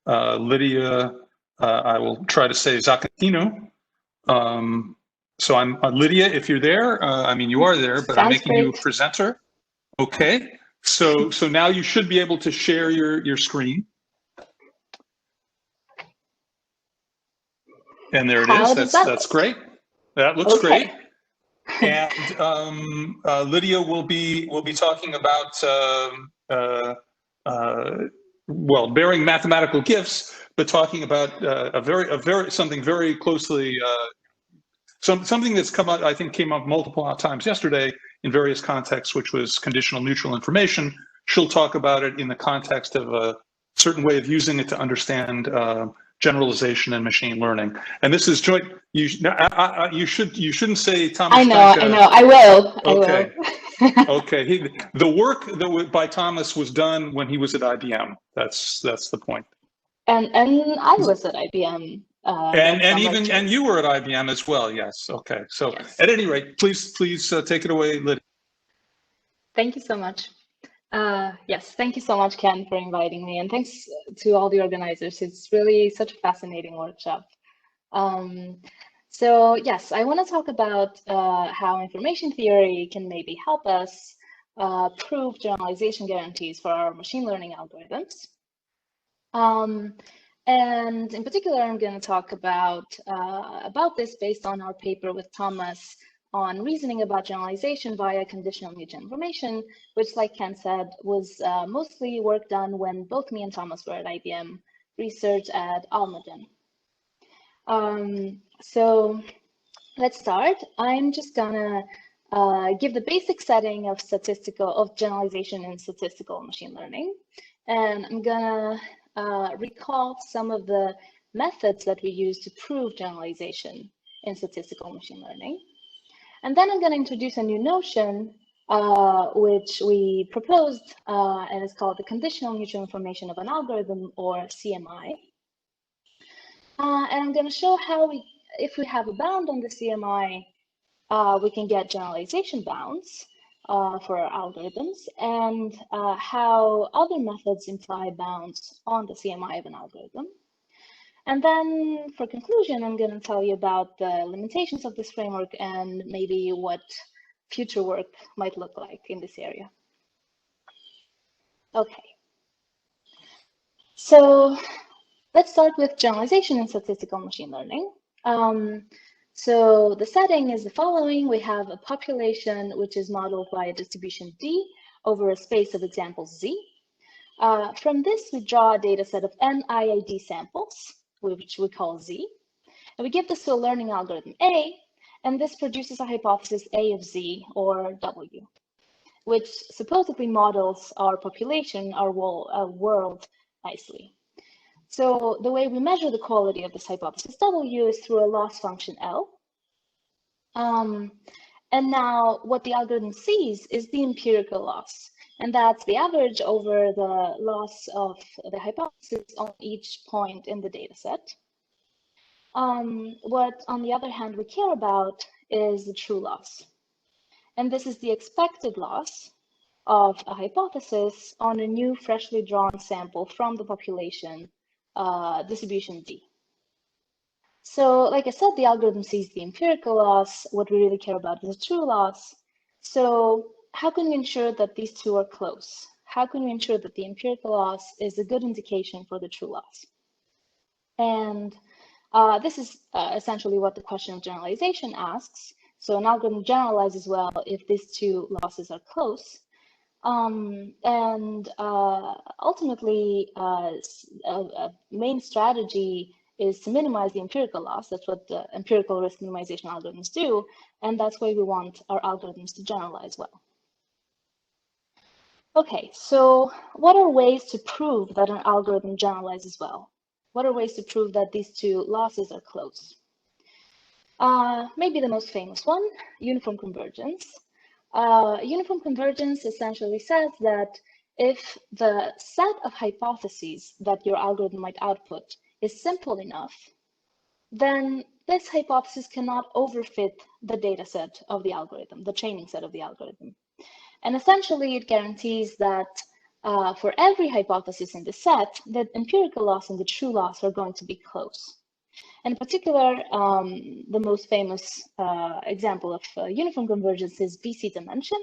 Lydia, I will try to say Zakynthinou. So I'm Lydia, if you're there. I mean, you are there, but I'm making you a presenter. Okay. So now you should be able to share your screen. And there it is. That's great. That looks great. And Lydia will be talking about well, bearing mathematical gifts, but talking about something very closely something that's come up, I think, came up multiple times yesterday in various contexts, which was conditional mutual information. She'll talk about it in the context of a certain way of using it to understand generalization and machine learning. And this is joint. You shouldn't say Thomas. I know. Steinke. I will. Okay. I will. Okay. The work by Thomas was done when he was at IBM. That's the point. And I was at IBM. And you were at IBM as well. Yes. Okay. So yes. At any rate, please take it away, Lydia. Thank you so much. Yes, thank you so much, Ken, for inviting me, and thanks to all the organizers. It's really such a fascinating workshop. So yes, I want to talk about how information theory can maybe help us prove generalization guarantees for our machine learning algorithms. And in particular, I'm going to talk about this based on our paper with Thomas on reasoning about generalization via conditional mutual information, which, like Ken said, was mostly work done when both me and Thomas were at IBM, research at Almaden. So let's start. I'm just gonna give the basic setting of generalization in statistical machine learning, and I'm gonna recall some of the methods that we use to prove generalization in statistical machine learning. And then I'm going to introduce a new notion, which we proposed, and it's called the Conditional Mutual Information of an Algorithm, or CMI. And I'm going to show how if we have a bound on the CMI, we can get generalization bounds for our algorithms, and how other methods imply bounds on the CMI of an algorithm. And then for conclusion, I'm going to tell you about the limitations of this framework and maybe what future work might look like in this area. Okay. So let's start with generalization in statistical machine learning. So the setting is the following. We have a population which is modeled by a distribution D over a space of examples Z. From this, we draw a data set of n IID samples, which we call Z. And we give this to a learning algorithm A, and this produces a hypothesis A of Z, or W, which supposedly models our population, our world, nicely. So the way we measure the quality of this hypothesis W is through a loss function L. And now what the algorithm sees is the empirical loss. And that's the average over the loss of the hypothesis on each point in the data set. What, on the other hand, we care about is the true loss. And this is the expected loss of a hypothesis on a new freshly drawn sample from the population distribution D. So, like I said, the algorithm sees the empirical loss. What we really care about is the true loss. So how can we ensure that these two are close? How can we ensure that the empirical loss is a good indication for the true loss? And this is essentially what the question of generalization asks. So an algorithm generalizes well if these two losses are close. Ultimately, a main strategy is to minimize the empirical loss. That's what the empirical risk minimization algorithms do. And that's why we want our algorithms to generalize well. Okay, so what are ways to prove that an algorithm generalizes well? What are ways to prove that these two losses are close? Maybe the most famous one, uniform convergence. Uniform convergence essentially says that if the set of hypotheses that your algorithm might output is simple enough, then this hypothesis cannot overfit the data set of the algorithm, the training set of the algorithm. And essentially, it guarantees that for every hypothesis in the set, the empirical loss and the true loss are going to be close. In particular, the most famous example of uniform convergence is VC dimension.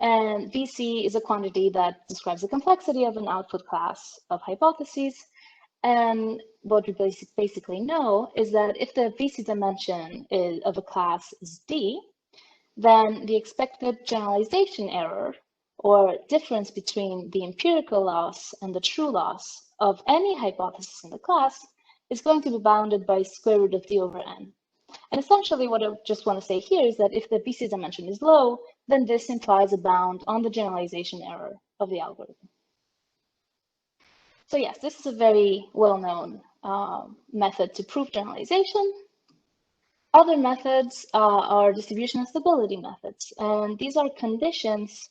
And VC is a quantity that describes the complexity of an output class of hypotheses. And what we basically know is that if the VC dimension of a class is D, then the expected generalization error, or difference between the empirical loss and the true loss of any hypothesis in the class, is going to be bounded by square root of D over N. And essentially what I just want to say here is that if the VC dimension is low, then this implies a bound on the generalization error of the algorithm. So yes, this is a very well-known method to prove generalization. Other methods are distribution and stability methods, and these are conditions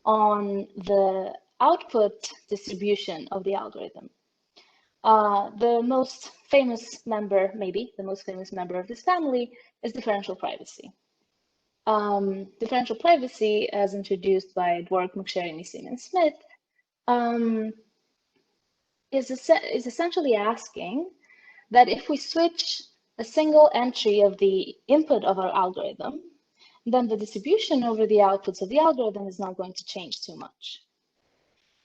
on the output distribution of the algorithm. The most famous member, maybe the most famous member of this family, is differential privacy. Differential privacy, as introduced by Dwork, McSherry, Nissim, and Smith, is essentially asking that if we switch a single entry of the input of our algorithm, then the distribution over the outputs of the algorithm is not going to change too much.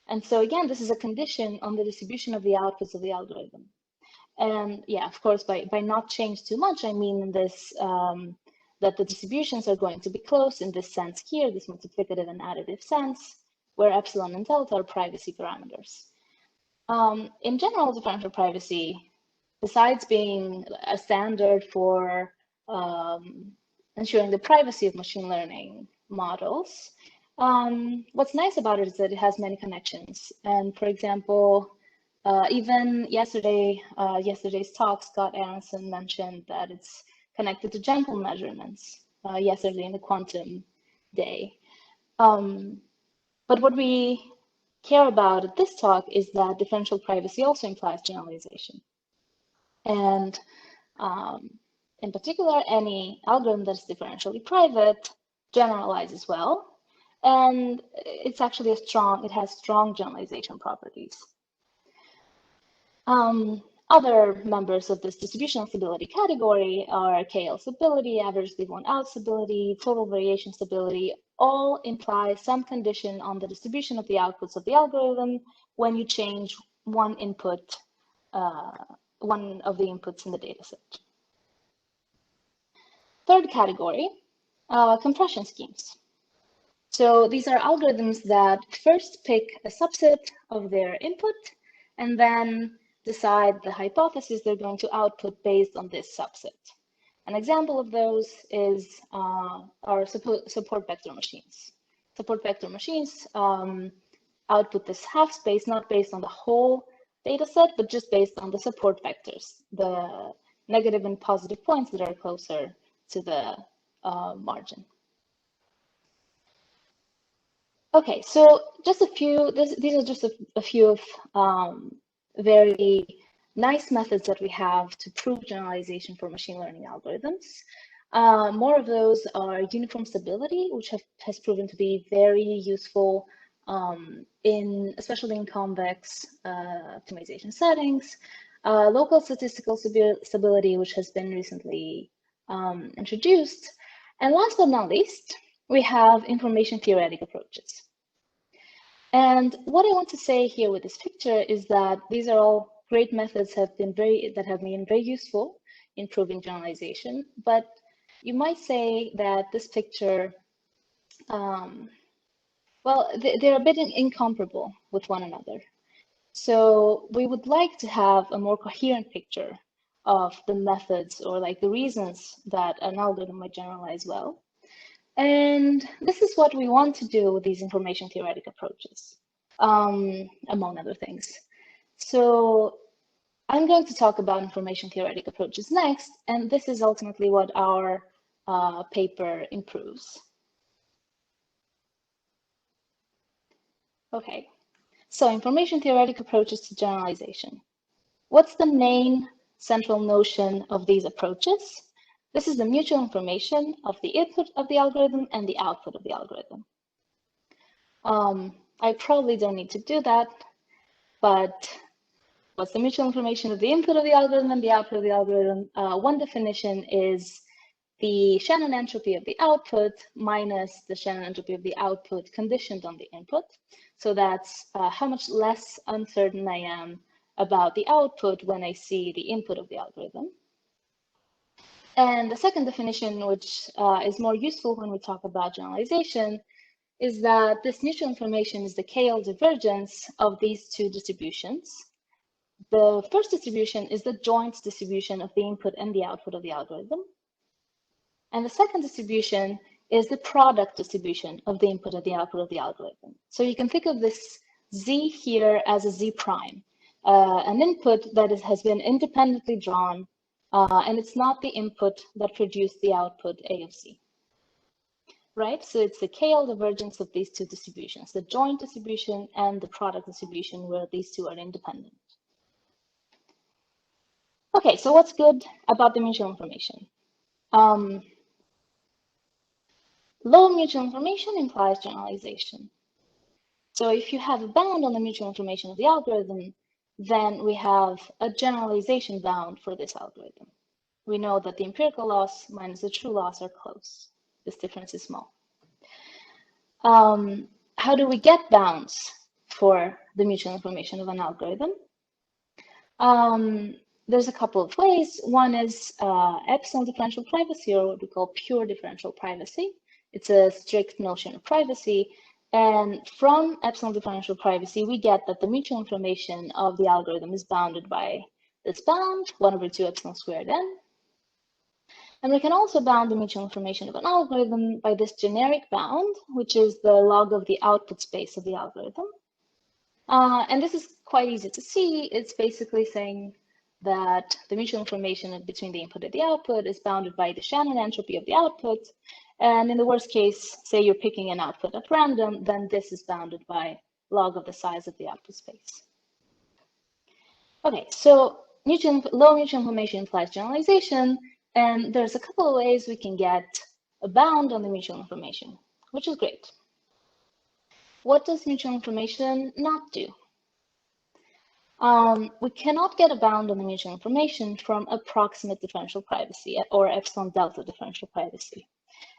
And so again, this is a condition on the distribution of the outputs of the algorithm. And yeah, of course, by not change too much, I mean this, that the distributions are going to be close in this sense here, this multiplicative and additive sense, where epsilon and delta are privacy parameters. In general, differential privacy, besides being a standard for ensuring the privacy of machine learning models, what's nice about it is that it has many connections. And for example, even yesterday's talk, Scott Aronson mentioned that it's connected to gentle measurements yesterday in the quantum day. But what we care about at this talk is that differential privacy also implies generalization. And in particular, any algorithm that's differentially private generalizes well. And it's actually it has strong generalization properties. Other members of this distributional stability category are KL stability, average leave one out stability, total variation stability, all imply some condition on the distribution of the outputs of the algorithm when you change one input, one of the inputs in the dataset. Third category, compression schemes. So these are algorithms that first pick a subset of their input and then decide the hypothesis they're going to output based on this subset. An example of those is our support vector machines. Support vector machines output this half space, not based on the whole data set, but just based on the support vectors, the negative and positive points that are closer to the margin. Okay, so just a few, these are just a few of very nice methods that we have to prove generalization for machine learning algorithms. More of those are uniform stability, which has proven to be very useful especially in convex optimization settings. Local statistical stability, which has been recently introduced. And last but not least, we have information theoretic approaches. And what I want to say here with this picture is that these are all great methods that have been very useful in proving generalization. But you might say that this picture, well, they're a bit incomparable with one another. So we would like to have a more coherent picture of the methods or like the reasons that an algorithm might generalize well. And this is what we want to do with these information theoretic approaches, among other things. So I'm going to talk about information theoretic approaches next, and this is ultimately what our paper improves. Okay, so information theoretic approaches to generalization. What's the main central notion of these approaches? This is the mutual information of the input of the algorithm and the output of the algorithm. I probably don't need to do that, but what's the mutual information of the input of the algorithm and the output of the algorithm? One definition is the Shannon entropy of the output minus the Shannon entropy of the output conditioned on the input. So that's how much less uncertain I am about the output when I see the input of the algorithm. And the second definition, which is more useful when we talk about generalization, is that this mutual information is the KL divergence of these two distributions. The first distribution is the joint distribution of the input and the output of the algorithm. And the second distribution is the product distribution of the input and the output of the algorithm. So you can think of this Z here as a Z prime, an input that has been independently drawn, and it's not the input that produced the output A of Z. Right, so it's the KL divergence of these two distributions, the joint distribution and the product distribution, where these two are independent. Okay, so what's good about the mutual information? Low mutual information implies generalization. So if you have a bound on the mutual information of the algorithm, then we have a generalization bound for this algorithm. We know that the empirical loss minus the true loss are close. This difference is small. How do we get bounds for the mutual information of an algorithm? There's a couple of ways. One is epsilon differential privacy, or what we call pure differential privacy. It's a strict notion of privacy. And from epsilon differential privacy, we get that the mutual information of the algorithm is bounded by this bound, 1/2 epsilon squared n. And we can also bound the mutual information of an algorithm by this generic bound, which is the log of the output space of the algorithm. And this is quite easy to see. It's basically saying that the mutual information between the input and the output is bounded by the Shannon entropy of the output. And in the worst case, say you're picking an output at random, then this is bounded by log of the size of the output space. Okay, so low mutual information implies generalization. And there's a couple of ways we can get a bound on the mutual information, which is great. What does mutual information not do? We cannot get a bound on the mutual information from approximate differential privacy, or epsilon delta differential privacy.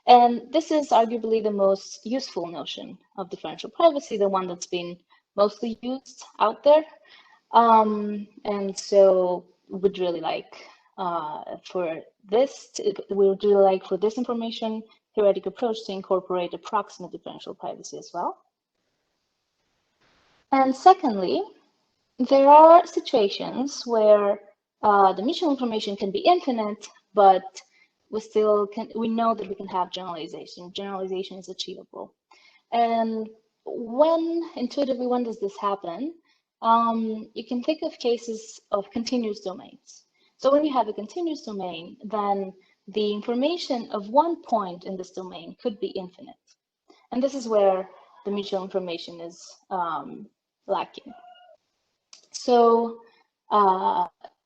And this is arguably the most useful notion of differential privacy, the one that's been mostly used out there. And so we'd really like for this information theoretic approach to incorporate approximate differential privacy as well. And secondly, there are situations where the mutual information can be infinite, but we know that we can have generalization. Generalization is achievable. And intuitively, when does this happen? You can think of cases of continuous domains. So when you have a continuous domain, then the information of one point in this domain could be infinite. And this is where the mutual information is lacking. So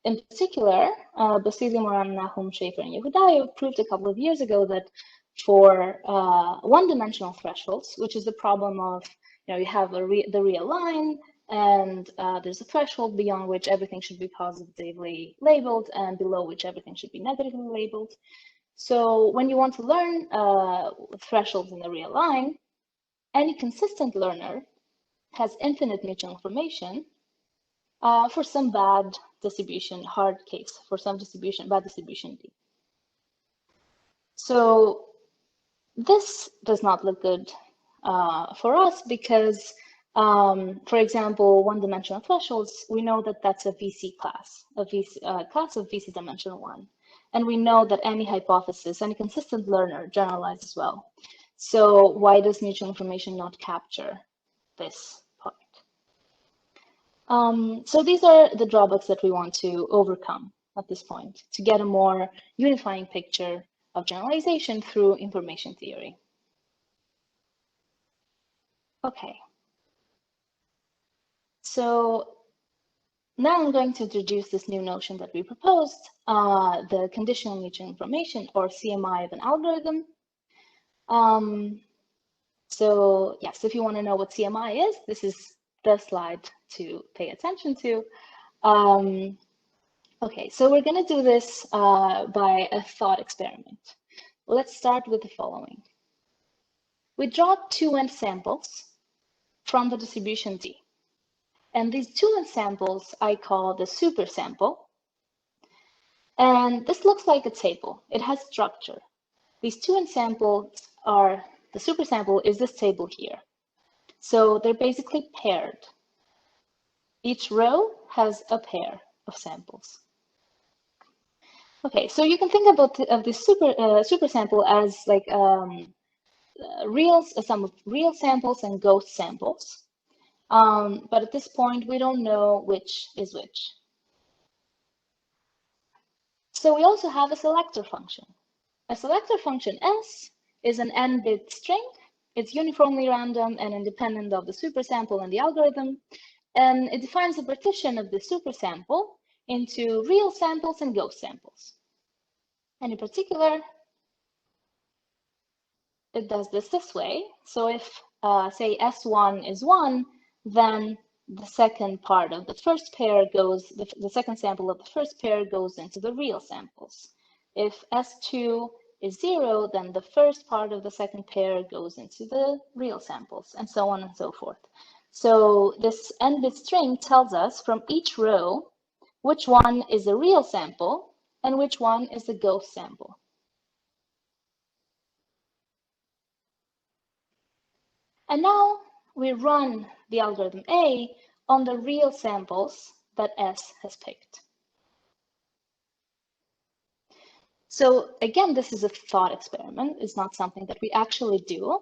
in particular, Basili, Moran, Nahum, Schaefer, and Yehudayev proved a couple of years ago that for one-dimensional thresholds, which is the problem of, you have the real line, and there's a threshold beyond which everything should be positively labeled and below which everything should be negatively labeled. So when you want to learn thresholds in the real line, any consistent learner has infinite mutual information for some bad distribution, hard case, for some distribution, bad distribution D. So this does not look good for us because for example, one-dimensional thresholds, we know that that's a VC class, class of VC dimension 1. And we know that any hypothesis, any consistent learner generalizes well. So why does mutual information not capture this part? So these are the drawbacks that we want to overcome at this point to get a more unifying picture of generalization through information theory. Okay. So now I'm going to introduce this new notion that we proposed, the conditional mutual information, or CMI of an algorithm. So yes, if you want to know what CMI is, this is the slide to pay attention to. Okay, so we're going to do this by a thought experiment. Let's start with the following. We draw two ensamples from the distribution D. And these two ensamples I call the supersample. And this looks like a table. It has structure. These two ensamples are, the supersample is this table here. So they're basically paired. Each row has a pair of samples. Okay, so you can think about this supersample as like a sum of real samples and ghost samples. But at this point, we don't know which is which. So we also have a selector function. A selector function S is an n-bit string. It's uniformly random and independent of the supersample and the algorithm. And it defines a partition of the supersample into real samples and ghost samples. And in particular, it does this way. So if, say, S1 is 1, then the second part of the first pair goes, the second sample of the first pair goes into the real samples. If S2 is 0, then the first part of the second pair goes into the real samples, and so on and so forth. So this n-bit string tells us from each row which one is a real sample and which one is a ghost sample. And now we run the algorithm A on the real samples that S has picked. So again, this is a thought experiment. It's not something that we actually do.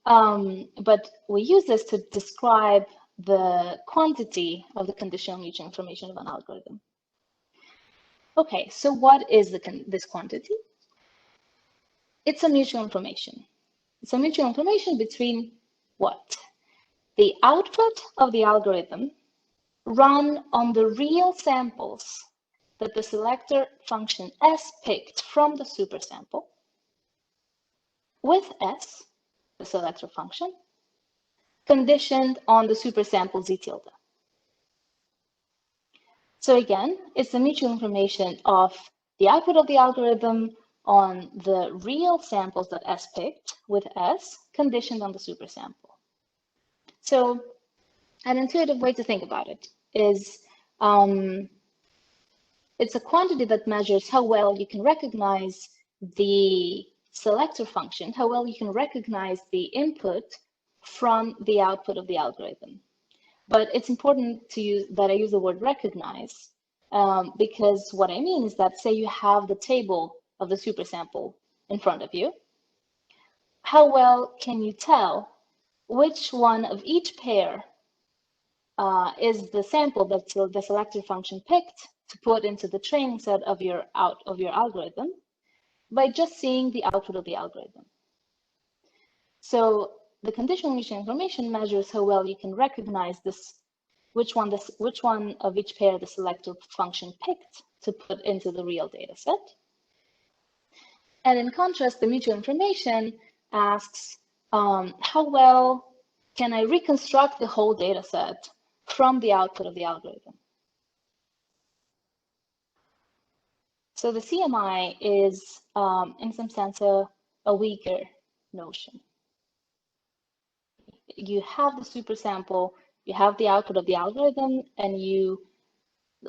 But we use this to describe the quantity of the conditional mutual information of an algorithm. Okay, so what is this quantity? It's a mutual information. It's a mutual information between what? The output of the algorithm run on the real samples that the selector function S picked from the supersample with S, the selector function, conditioned on the supersample Z tilde. So again, it's the mutual information of the output of the algorithm on the real samples that S picked with S conditioned on the supersample. So an intuitive way to think about it is it's a quantity that measures how well you can recognize the selector function, how well you can recognize the input from the output of the algorithm. But it's important that I use the word recognize, because what I mean is that, say you have the table of the supersample in front of you, how well can you tell which one of each pair is the sample that the selector function picked to put into the training set of your algorithm by just seeing the output of the algorithm. So the conditional mutual information measures how well you can recognize this, which one of each pair the selector function picked to put into the real data set. And in contrast, the mutual information asks how well can I reconstruct the whole data set from the output of the algorithm. So the CMI is, in some sense, a weaker notion. You have the supersample, you have the output of the algorithm, and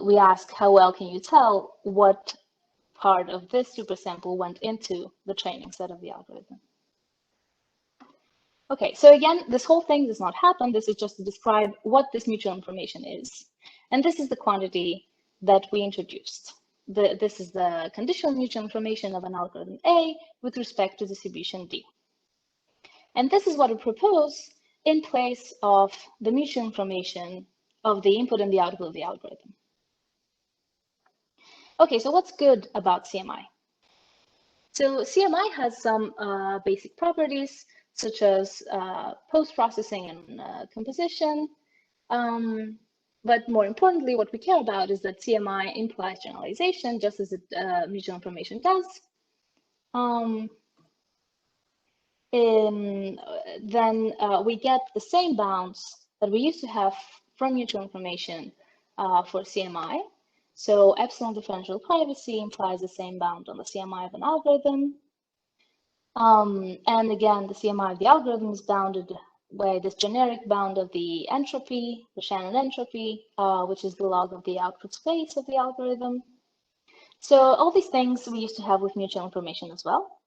we ask how well can you tell what part of this supersample went into the training set of the algorithm. Okay, so again, this whole thing does not happen. This is just to describe what this mutual information is. And this is the quantity that we introduced. This is the conditional mutual information of an algorithm A with respect to distribution D. And this is what we propose in place of the mutual information of the input and the output of the algorithm. Okay, so what's good about CMI? So CMI has some basic properties, such as post-processing and composition. But more importantly, what we care about is that CMI implies generalization, just as mutual information does. then we get the same bounds that we used to have from mutual information for CMI. So epsilon differential privacy implies the same bound on the CMI of an algorithm. And again, the CMI of the algorithm is bounded by this generic bound of the entropy, the Shannon entropy, which is the log of the output space of the algorithm. So all these things we used to have with mutual information as well.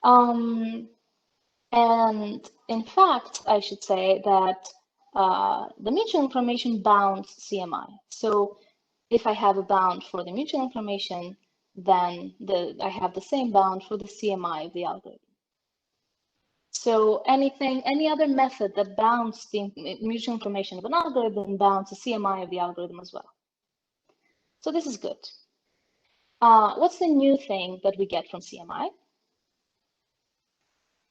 And in fact, I should say that the mutual information bounds CMI. So if I have a bound for the mutual information, then I have the same bound for the CMI of the algorithm. So any other method that bounds the mutual information of an algorithm bounds the CMI of the algorithm as well. So this is good. What's the new thing that we get from CMI?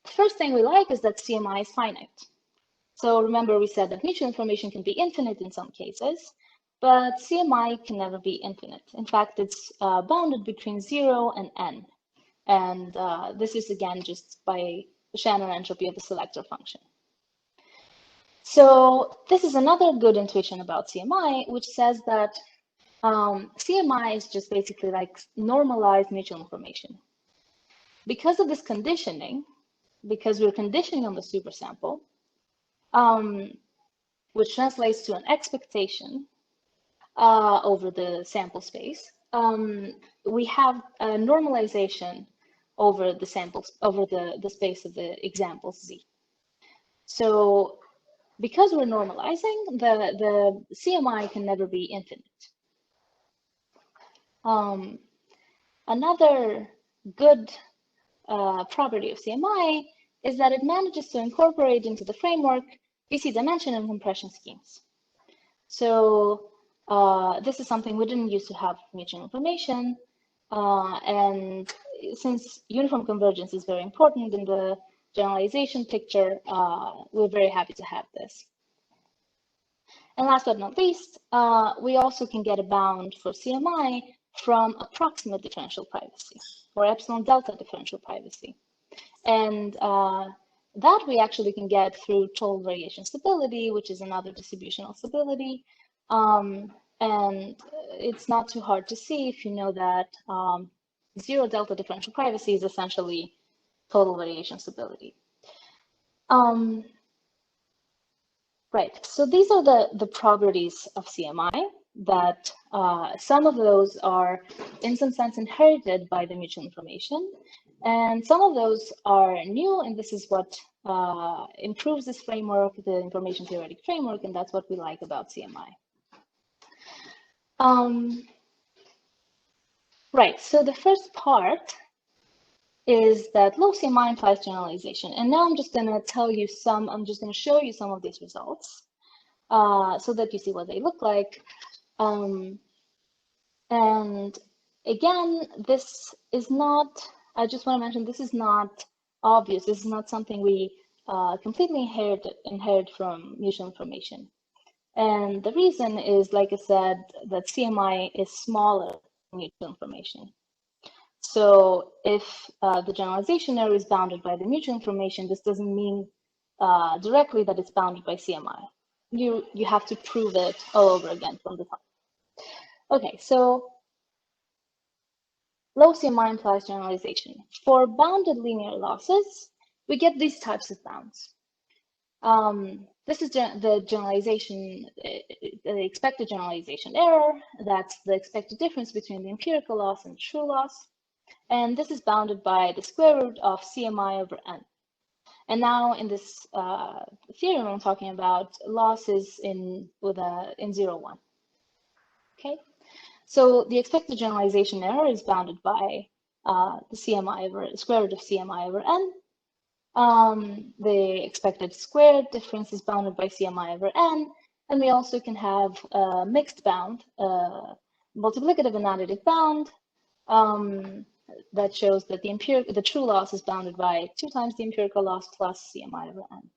The first thing we like is that CMI is finite. So remember, we said that mutual information can be infinite in some cases, but CMI can never be infinite. In fact, it's bounded between 0 and n. And this is, again, just by the Shannon entropy of the selector function. So this is another good intuition about CMI, which says that CMI is just basically like normalized mutual information. Because of this conditioning, because we're conditioning on the supersample, which translates to an expectation over the sample space, we have a normalization over the samples, over the space of the examples Z. So because we're normalizing, the CMI can never be infinite. Another good property of CMI is that it manages to incorporate into the framework DC dimension and compression schemes. So this is something we didn't used to have mutual information. And since uniform convergence is very important in the generalization picture, we're very happy to have this. And last but not least, we also can get a bound for CMI from approximate differential privacy, or epsilon delta differential privacy. And that we actually can get through total variation stability, which is another distributional stability. And it's not too hard to see if you know that 0 delta differential privacy is essentially total variation stability. Right, so these are the properties of CMI that some of those are in some sense inherited by the mutual information, and some of those are new, and this is what improves this framework, the information theoretic framework, and that's what we like about CMI. Right, so the first part is that low CMI implies generalization. And now I'm just going to tell you I'm just going to show you some of these results so that you see what they look like. And again, this is not, I just want to mention, this is not obvious. This is not something we completely inherit from mutual information. And the reason is, like I said, that CMI is smaller than mutual information. So if the generalization error is bounded by the mutual information, this doesn't mean directly that it's bounded by CMI. You have to prove it all over again from the top. Okay, so low CMI implies generalization. For bounded linear losses, we get these types of bounds. This is the generalization, the expected generalization error. That's the expected difference between the empirical loss and true loss. And this is bounded by the square root of CMI over n. And now in this theorem, I'm talking about losses in 0, 1. Okay, so the expected generalization error is bounded by the CMI over square root of CMI over n. The expected squared difference is bounded by CMI over n, and we also can have a mixed bound, multiplicative and additive bound. That shows that the true loss is bounded by 2 times the empirical loss plus CMI over n.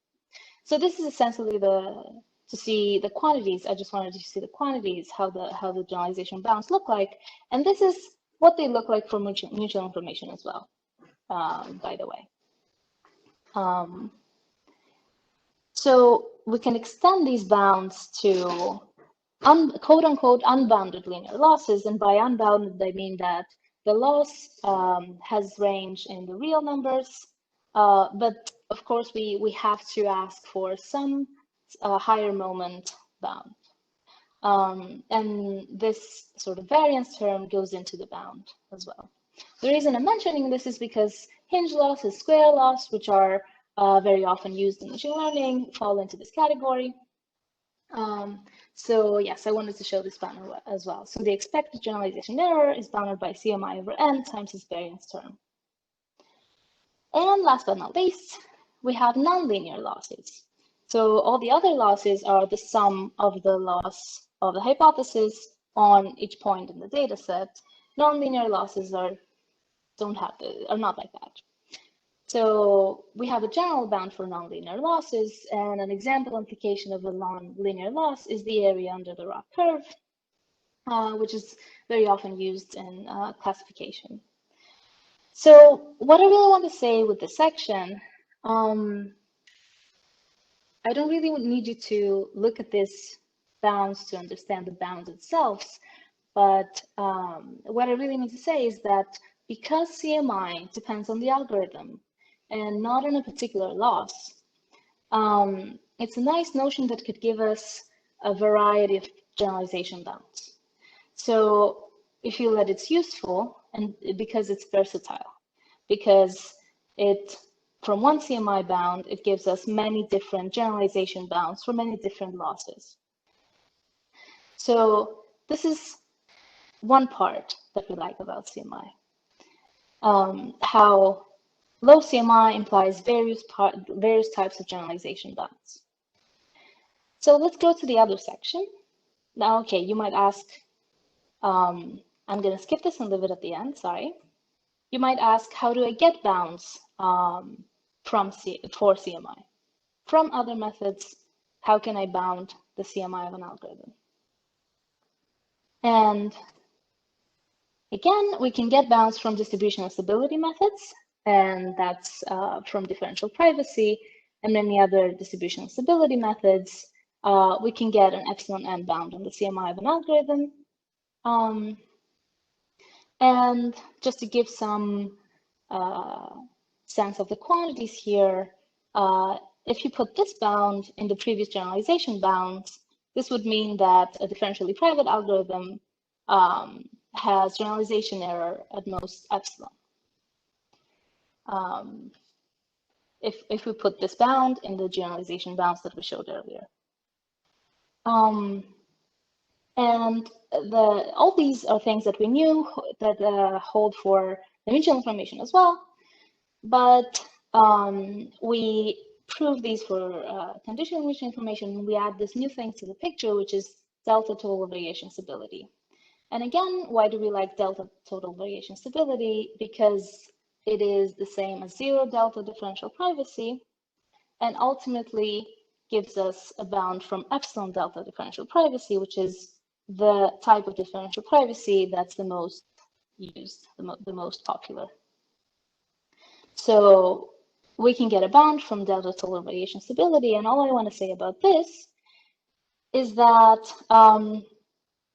So this is essentially to see the quantities. I just wanted to see the quantities, how the generalization bounds look like, and this is what they look like for mutual information as well, by the way. So we can extend these bounds to quote-unquote unbounded linear losses, and by unbounded I mean that the loss has range in the real numbers, but of course we have to ask for some higher moment bound. And this sort of variance term goes into the bound as well. The reason I'm mentioning this is because hinge loss and square loss, which are very often used in machine learning, fall into this category. So yes, I wanted to show this bound as well. So the expected generalization error is bounded by CMI over n times its variance term. And last but not least, we have nonlinear losses. So all the other losses are the sum of the loss of the hypothesis on each point in the data set. Nonlinear losses are not like that. So we have a general bound for nonlinear losses, and an example implication of a nonlinear loss is the area under the ROC curve, which is very often used in classification. So what I really want to say with this section, I don't really need you to look at this bounds to understand the bounds itself, but what I really need to say is that because CMI depends on the algorithm and not on a particular loss, it's a nice notion that could give us a variety of generalization bounds. So we feel that it's useful, and because it's versatile, because from one CMI bound, it gives us many different generalization bounds for many different losses. So this is one part that we like about CMI, how low CMI implies various types of generalization bounds. So let's go to the other section. Now, okay, you might ask, I'm going to skip this and leave it at the end, sorry. You might ask, how do I get bounds for CMI? From other methods, how can I bound the CMI of an algorithm? And again, we can get bounds from distributional stability methods, and that's from differential privacy and many other distributional stability methods. We can get an epsilon n bound on the CMI of an algorithm. And just to give some sense of the quantities here, if you put this bound in the previous generalization bounds, this would mean that a differentially private algorithm has generalization error at most epsilon. If we put this bound in the generalization bounds that we showed earlier. And all these are things that we knew that hold for the mutual information as well, but we prove these for conditional mutual information. We add this new thing to the picture, which is delta total variation stability. And again, why do we like delta total variation stability? Because it is the same as zero delta differential privacy, and ultimately gives us a bound from epsilon delta differential privacy, which is the type of differential privacy that's the most used, the most popular. So we can get a bound from delta total variation stability, and all I want to say about this is that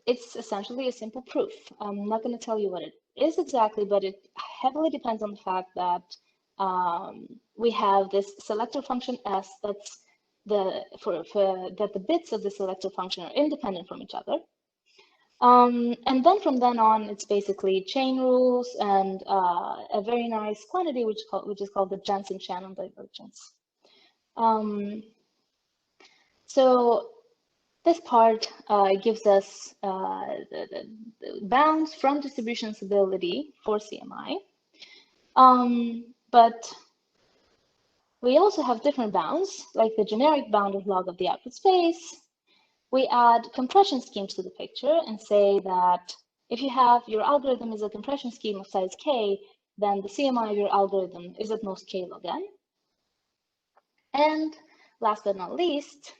it's essentially a simple proof. I'm not going to tell you what it is exactly, but it heavily depends on the fact that we have this selector function S that's that the bits of the selector function are independent from each other. And then from then on, it's basically chain rules and a very nice quantity which is called the Jensen-Shannon divergence. So this part gives us the bounds from distribution stability for CMI. But we also have different bounds, like the generic bound of log of the output space. We add compression schemes to the picture and say that if you have your algorithm is a compression scheme of size k, then the CMI of your algorithm is at most k log n. And last but not least,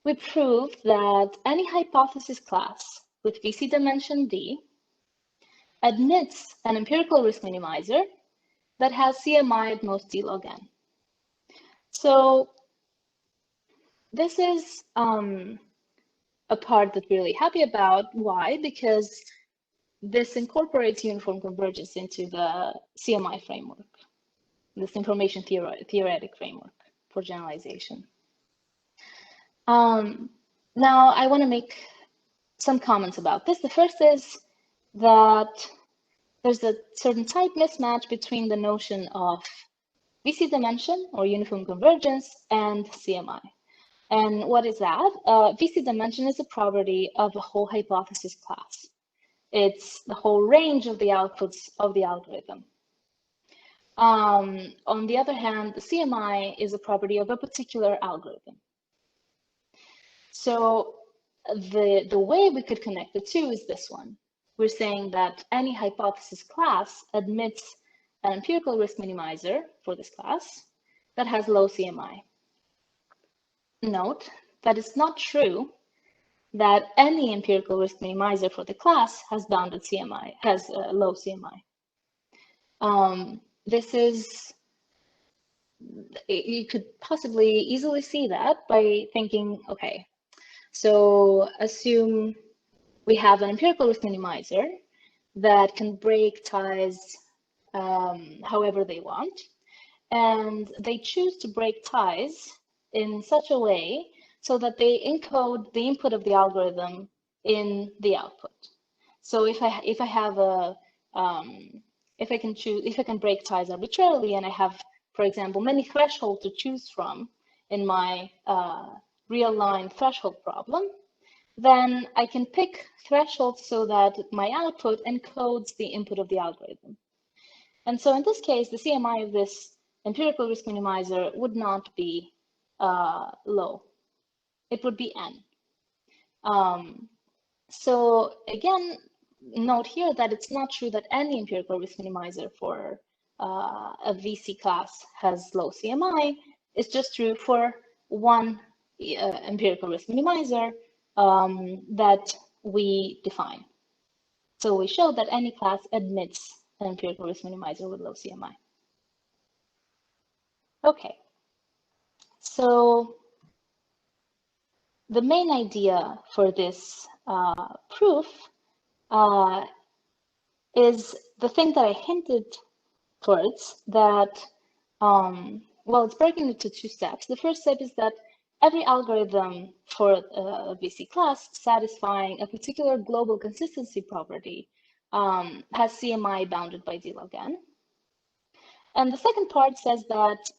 we proved that any hypothesis class with VC dimension D admits an empirical risk minimizer that has CMI at most d log n. So this is a part that we're really happy about. Why? Because this incorporates uniform convergence into the CMI framework, this information theoretic framework for generalization. Now, I want to make some comments about this. The first is that there's a certain type mismatch between the notion of VC dimension or uniform convergence and CMI. And what is that? VC dimension is a property of a whole hypothesis class. It's the whole range of the outputs of the algorithm. On the other hand, the CMI is a property of a particular algorithm. So the way we could connect the two is this one. We're saying that any hypothesis class admits an empirical risk minimizer for this class that has low CMI. Note that it's not true that any empirical risk minimizer for the class has bounded CMI, has low CMI. This is, you could possibly easily see that by thinking, okay, so assume we have an empirical risk minimizer that can break ties however they want, and they choose to break ties in such a way so that they encode the input of the algorithm in the output. So if I have a if I can break ties arbitrarily, and I have, for example, many thresholds to choose from in my real line threshold problem, then I can pick thresholds so that my output encodes the input of the algorithm. And so in this case, the CMI of this empirical risk minimizer would not be low. It would be n. So again, note here that it's not true that any empirical risk minimizer for a VC class has low CMI. It's just true for one empirical risk minimizer that we define. So we show that any class admits an empirical risk minimizer with low CMI. Okay, so the main idea for this proof is the thing that I hinted towards, that, well, it's broken into two steps. The first step is that every algorithm for a VC class satisfying a particular global consistency property has CMI bounded by d log n. And the second part says that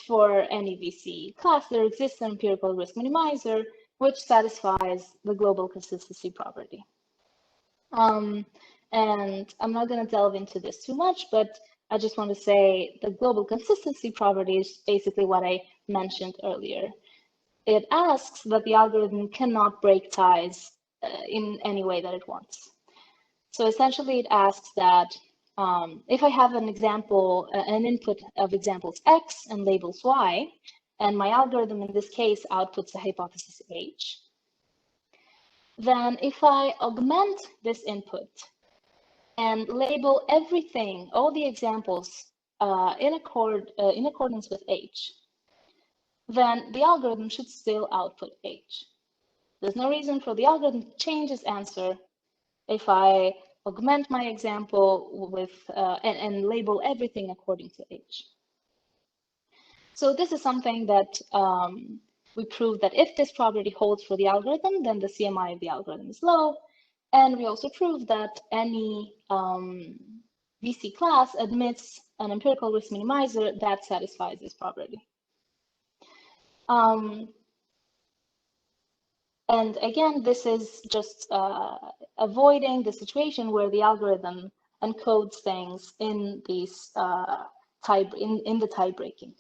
for any VC class, there exists an empirical risk minimizer which satisfies the global consistency property. And I'm not going to delve into this too much, but I just want to say the global consistency property is basically what I mentioned earlier. It asks that the algorithm cannot break ties in any way that it wants. So essentially, it asks that if I have an example, an input of examples X and labels Y, and my algorithm in this case outputs a hypothesis H, then if I augment this input and label everything, all the examples in accordance with H, then the algorithm should still output H. There's no reason for the algorithm to change its answer if I augment my example with and label everything according to H. So this is something that we prove that if this property holds for the algorithm, then the CMI of the algorithm is low. And we also prove that any VC class admits an empirical risk minimizer that satisfies this property. And again, this is just avoiding the situation where the algorithm encodes things in these in the tie breaking.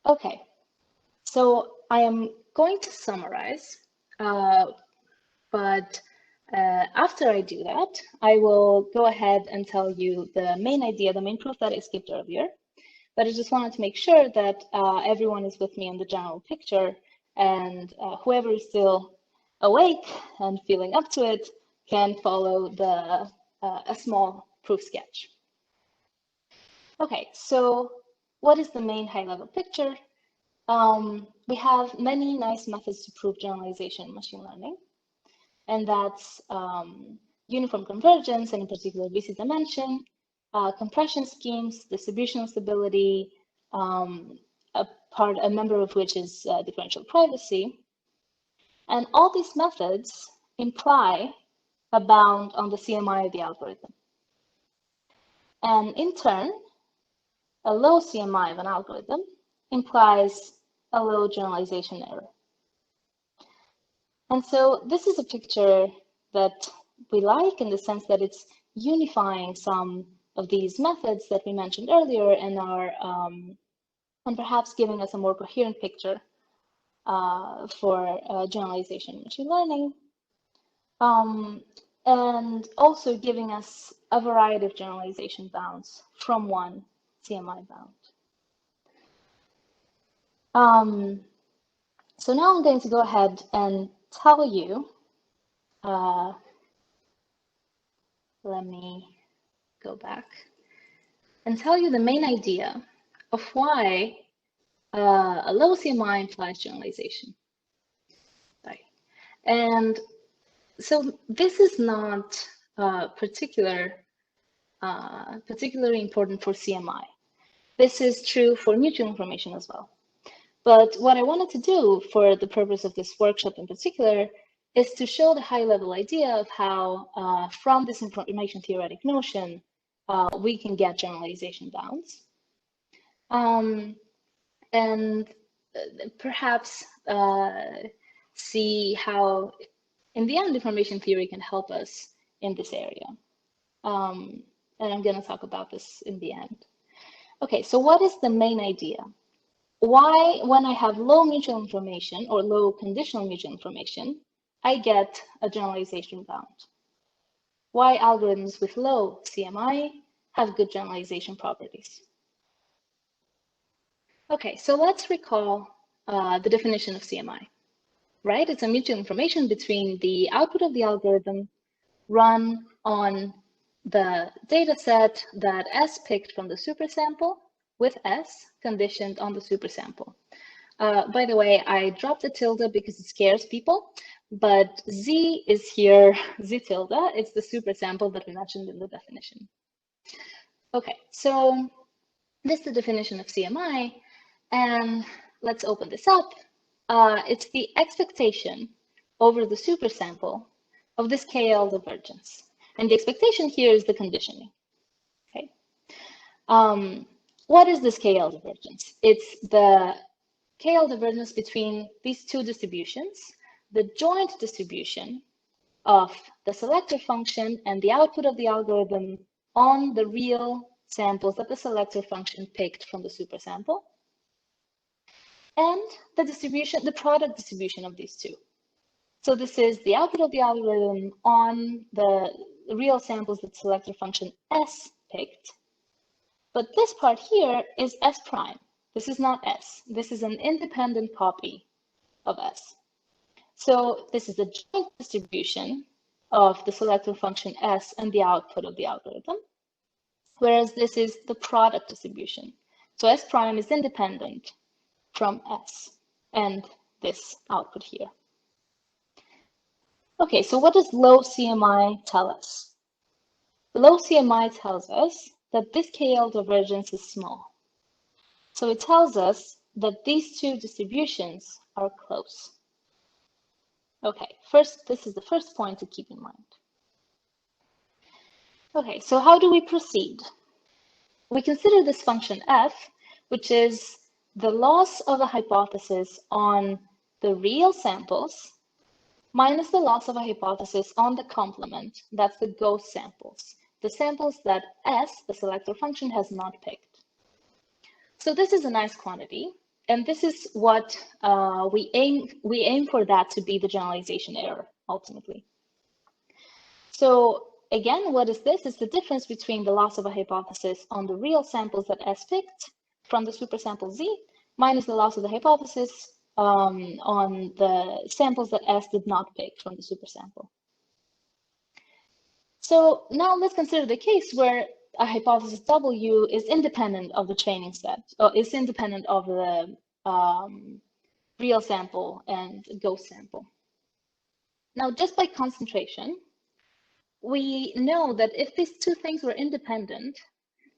Okay, so I am going to summarize, but after I do that, I will go ahead and tell you the main idea, the main proof that I skipped earlier. But I just wanted to make sure that everyone is with me in the general picture, and whoever is still awake and feeling up to it can follow the a small proof sketch. Okay, so what is the main high-level picture? We have many nice methods to prove generalization in machine learning, and that's uniform convergence, and in particular VC dimension, compression schemes, distributional stability, a member of which is differential privacy. And all these methods imply a bound on the CMI of the algorithm. And in turn, a low CMI of an algorithm implies a low generalization error. And so this is a picture that we like in the sense that it's unifying some of these methods that we mentioned earlier and are and perhaps giving us a more coherent picture for generalization in machine learning, and also giving us a variety of generalization bounds from one CMI bound. So now I'm going to go ahead and tell you, let me go back and tell you the main idea of why a low CMI implies generalization. Right. And so this is not particularly important for CMI. This is true for mutual information as well. But what I wanted to do for the purpose of this workshop in particular is to show the high-level idea of how, from this information theoretic notion, we can get generalization bounds. And perhaps see how, in the end, information theory can help us in this area. And I'm going to talk about this in the end. Okay, so what is the main idea? Why, when I have low mutual information or low conditional mutual information, I get a generalization bound? Why algorithms with low CMI have good generalization properties? Okay, so let's recall the definition of CMI, right? It's a mutual information between the output of the algorithm run on the data set that S picked from the supersample with S conditioned on the supersample. By the way, I dropped the tilde because it scares people, but Z is here, Z tilde, it's the supersample that we mentioned in the definition. Okay, so this is the definition of CMI, and let's open this up. It's the expectation over the supersample of this KL divergence. And the expectation here is the conditioning. Okay. What is this KL divergence? It's the KL divergence between these two distributions, the joint distribution of the selector function and the output of the algorithm on the real samples that the selector function picked from the supersample, and the distribution, the product distribution of these two. So this is the output of the algorithm on the real samples that selector function S picked. But this part here is S prime. This is not S. This is an independent copy of S. So this is the joint distribution of the selector function S and the output of the algorithm, whereas this is the product distribution. So S prime is independent from S and this output here. Okay, so what does low CMI tell us? Low CMI tells us that this KL divergence is small. So it tells us that these two distributions are close. Okay, first, this is the first point to keep in mind. Okay, so how do we proceed? We consider this function f, which is the loss of a hypothesis on the real samples minus the loss of a hypothesis on the complement, that's the ghost samples, the samples that S, the selector function, has not picked. So this is a nice quantity, and this is what we aim for that to be the generalization error, ultimately. So again, what is this? It's the difference between the loss of a hypothesis on the real samples that S picked from the supersample Z minus the loss of the hypothesis on the samples that S did not pick from the supersample. So now let's consider the case where a hypothesis W is independent of the training set, or is independent of the real sample and ghost sample. Now, just by concentration, we know that if these two things were independent,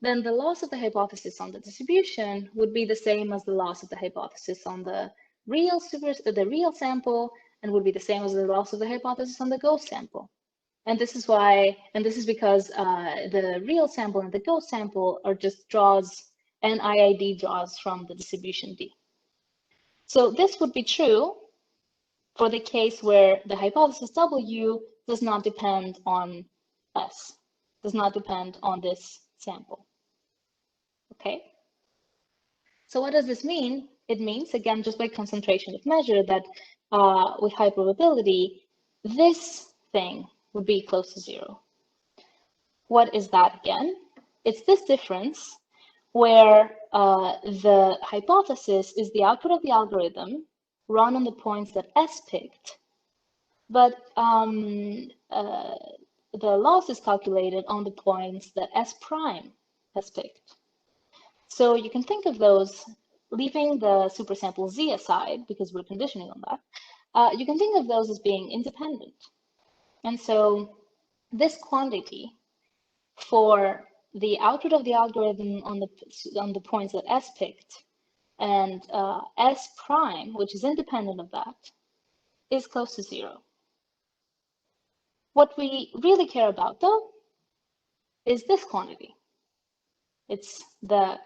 then the loss of the hypothesis on the distribution would be the same as the loss of the hypothesis on the real sample, and would be the same as the loss of the hypothesis on the ghost sample. And this is because the real sample and the ghost sample are just draws, and IID draws from the distribution D. So this would be true for the case where the hypothesis W does not depend on S, does not depend on this sample. Okay. So what does this mean? It means, again, just by concentration of measure, that with high probability, this thing would be close to 0. What is that again? It's this difference where the hypothesis is the output of the algorithm run on the points that S picked, but the loss is calculated on the points that S prime has picked. So you can think of those, leaving the supersample Z aside, because we're conditioning on that, you can think of those as being independent. And so this quantity for the output of the algorithm on the points that S picked, and S prime, which is independent of that, is close to 0. What we really care about, though, is this quantity. It's the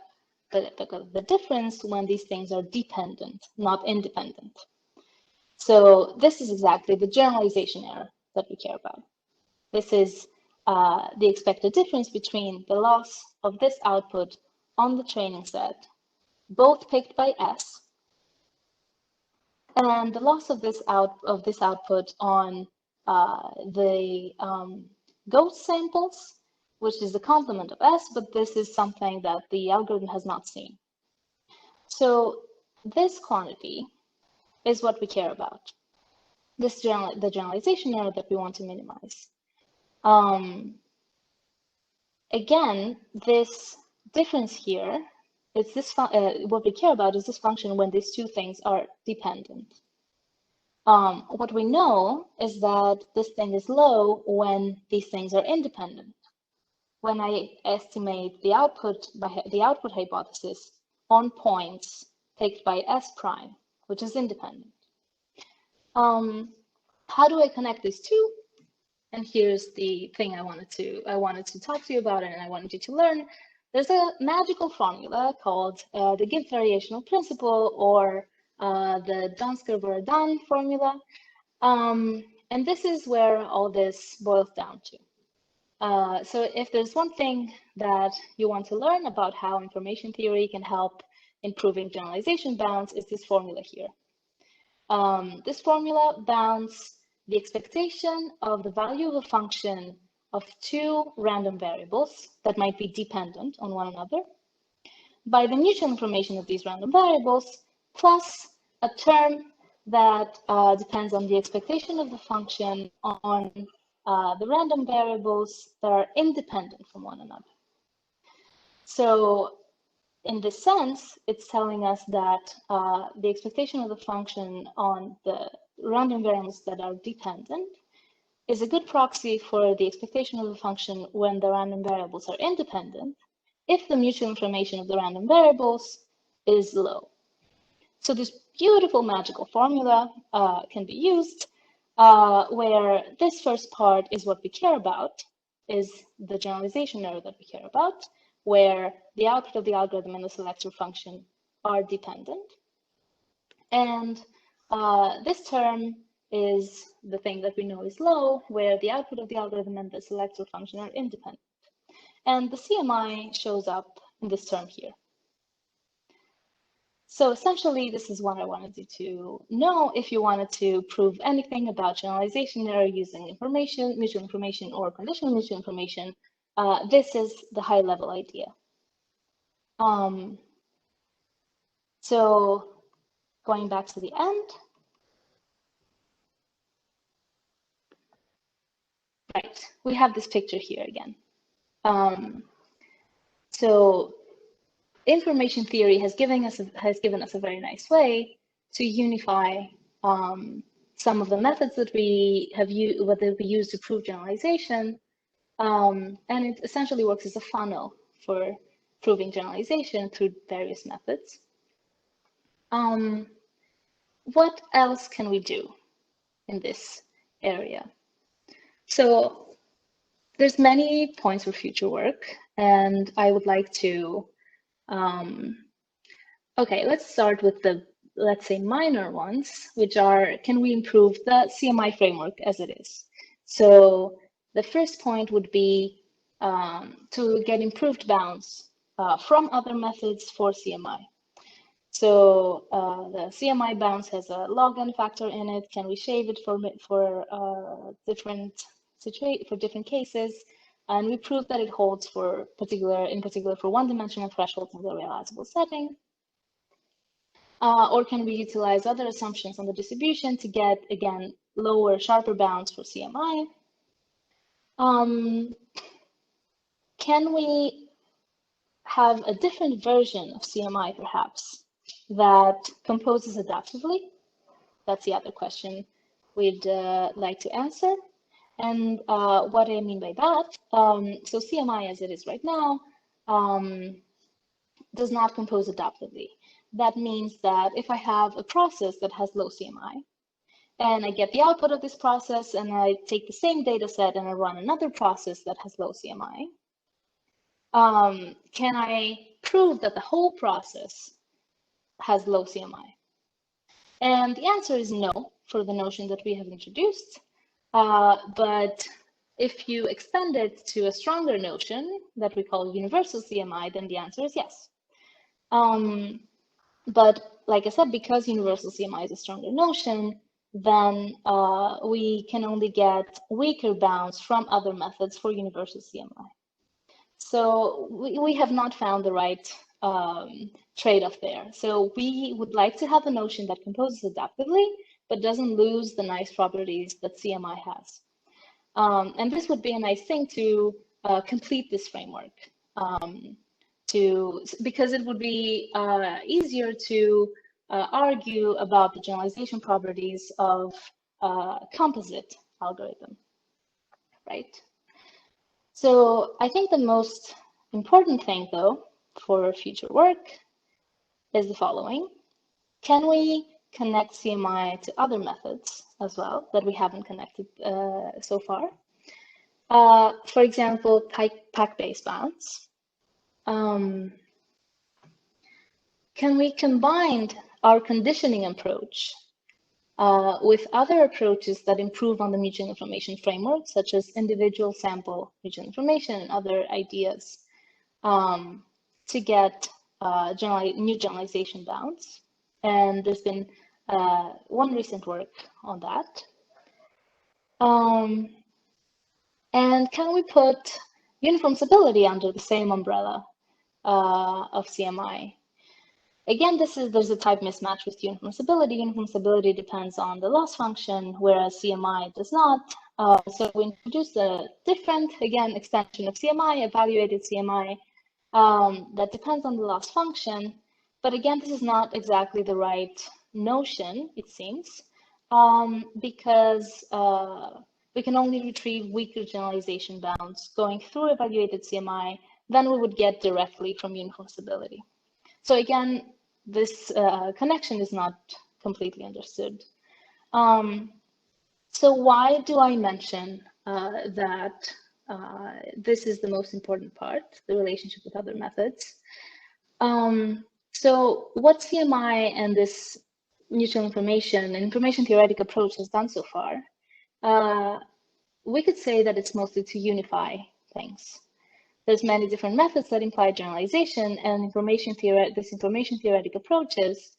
difference when these things are dependent, not independent. So this is exactly the generalization error that we care about. This is the expected difference between the loss of this output on the training set, both picked by S, and the loss of this output on the ghost samples, which is the complement of S, but this is something that the algorithm has not seen. So this quantity is what we care about. This the generalization error that we want to minimize. Again, this difference here, it's this what we care about is this function when these two things are dependent. What we know is that this thing is low when these things are independent. When I estimate the output hypothesis on points picked by S prime, which is independent. How do I connect these two? And here's the thing I wanted to talk to you about, and I wanted you to learn. There's a magical formula called the Gibbs variational principle, or the Donsker-Verdun formula. And this is where all this boils down to. So if there's one thing that you want to learn about how information theory can help improving generalization bounds, is this formula here. This formula bounds the expectation of the value of a function of two random variables that might be dependent on one another by the mutual information of these random variables plus a term that depends on the expectation of the function on the random variables that are independent from one another. So in this sense, it's telling us that the expectation of the function on the random variables that are dependent is a good proxy for the expectation of the function when the random variables are independent, if the mutual information of the random variables is low. So this beautiful magical formula can be used where this first part is what we care about, is the generalization error that we care about, where the output of the algorithm and the selector function are dependent. And this term is the thing that we know is low, where the output of the algorithm and the selector function are independent. And the CMI shows up in this term here. So essentially, this is what I wanted you to know if you wanted to prove anything about generalization error using mutual information, or conditional mutual information. This is the high-level idea. So going back to the end. Right, we have this picture here again. So information theory has given us a very nice way to unify some of the methods that we use to prove generalization, and it essentially works as a funnel for proving generalization through various methods. What else can we do in this area? So there's many points for future work, and I would like to, okay, let's start with the, let's say, minor ones, which are, can we improve the CMI framework as it is? So the first point would be to get improved bounds from other methods for CMI. So the CMI bounds has a log n factor in it. Can we shave it for different cases? And we prove that it holds in particular for one-dimensional thresholds in the realizable setting. Or can we utilize other assumptions on the distribution to get, again, lower, sharper bounds for CMI? Can we have a different version of CMI, perhaps, that composes adaptively? That's the other question we'd like to answer. And what I mean by that, so CMI as it is right now does not compose adaptively. That means that if I have a process that has low CMI, and I get the output of this process, and I take the same data set and I run another process that has low CMI, can I prove that the whole process has low CMI? And the answer is no, for the notion that we have introduced. But if you extend it to a stronger notion that we call universal CMI, then the answer is yes. But like I said, because universal CMI is a stronger notion, then we can only get weaker bounds from other methods for universal CMI. So we have not found the right trade-off there. So we would like to have a notion that composes adaptively, but doesn't lose the nice properties that CMI has. And this would be a nice thing to complete this framework, because it would be easier to argue about the generalization properties of composite algorithm, right? So I think the most important thing, though, for future work is the following. Can we connect CMI to other methods as well that we haven't connected so far? For example, pack-based bounds. Can we combine our conditioning approach with other approaches that improve on the mutual information framework, such as individual sample mutual information and other ideas, to get new generalization bounds? And there's been one recent work on that. And can we put uniform stability under the same umbrella of CMI? Again, there's a type mismatch with uniform stability. Uniform stability depends on the loss function, whereas CMI does not. So we introduced a different, again, extension of CMI, evaluated CMI, that depends on the loss function. But again, this is not exactly the right notion, it seems, because we can only retrieve weaker generalization bounds going through evaluated CMI than we would get directly from uniform stability. So again, this connection is not completely understood. So why do I mention that this is the most important part, the relationship with other methods? So what CMI and this mutual information and information theoretic approach has done so far, we could say that it's mostly to unify things. There's many different methods that imply generalization, and this information theoretic approaches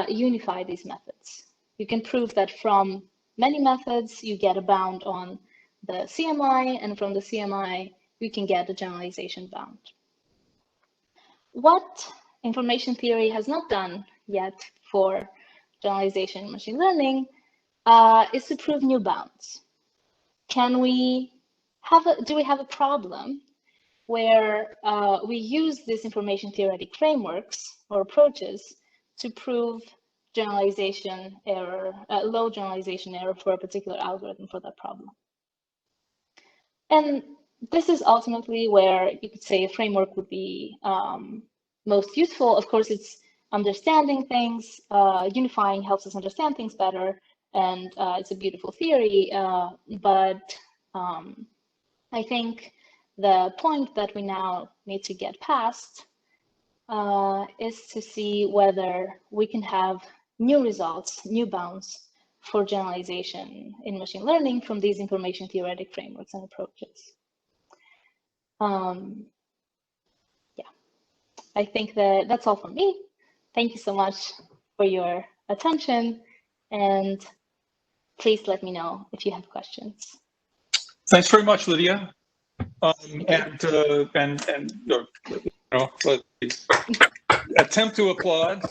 unify these methods. You can prove that from many methods, you get a bound on the CMI, and from the CMI, you can get a generalization bound. What information theory has not done yet for generalization in machine learning is to prove new bounds. Can we do we have a problem where we use these information theoretic frameworks or approaches to prove generalization error, low generalization error for a particular algorithm for that problem. And this is ultimately where you could say a framework would be most useful. Of course, it's understanding things. Unifying helps us understand things better, and it's a beautiful theory. But I think the point that we now need to get past is to see whether we can have new results, new bounds for generalization in machine learning from these information theoretic frameworks and approaches. Yeah, I think that that's all from me. Thank you so much for your attention, and please let me know if you have questions. Thanks very much, Lydia. Attempt to applaud,